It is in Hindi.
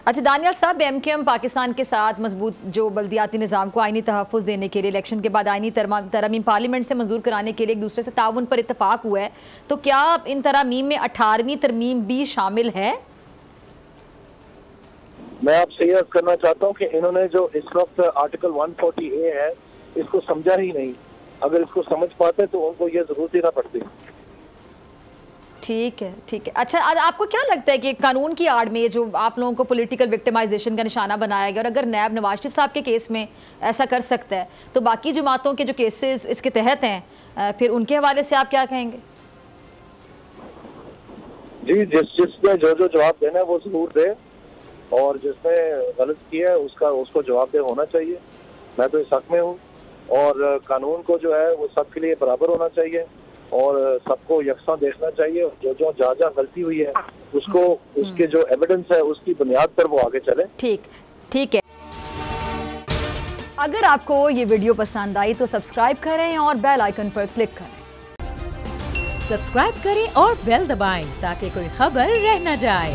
अच्छा दानियाल साहब, MQM पाकिस्तान के साथ मजबूत जो बल्दियाती निज़ाम को आइनी तहफ़्फ़ुज़ देने के लिए इलेक्शन के बाद आइनी तरमीम पार्लियामेंट से मंजूर कराने के लिए एक दूसरे से ताउन पर इत्तफाक हुआ है, तो क्या इन तरमीम में 18वीं तरमीम भी शामिल है? मैं आपसे यह करना चाहता हूँ कि इन्होंने जो इस वक्त आर्टिकल 140A है इसको समझा ही नहीं। अगर इसको समझ पाते तो उनको ये जरूरत ही ना पड़ती। ठीक है, ठीक है। अच्छा, आज आपको क्या लगता है कि कानून की आड़ में जो आप लोगों को पॉलिटिकल विक्टिमाइजेशन का निशाना बनाया गया, और अगर नैब नवाज शरीफ साहब के केस में ऐसा कर सकता है तो बाकी जमातों के जो केसेस इसके तहत हैं फिर उनके हवाले से आप क्या कहेंगे? जी, जिसने जो जवाब देना है वो जरूर दे, और जिसने गलत किया है उसको जवाबदेह होना चाहिए। मैं तो इस हक में हूँ, और कानून को जो है वो सबके लिए बराबर होना चाहिए और सबको यकसा देखना चाहिए। जो जहाँ गलती हुई है उसको उसके जो एविडेंस है उसकी बुनियाद पर वो आगे चले। ठीक है। अगर आपको ये वीडियो पसंद आई तो सब्सक्राइब करें और बेल आइकन पर क्लिक करें। सब्सक्राइब करें और बेल दबाएं ताकि कोई खबर रह न जाए।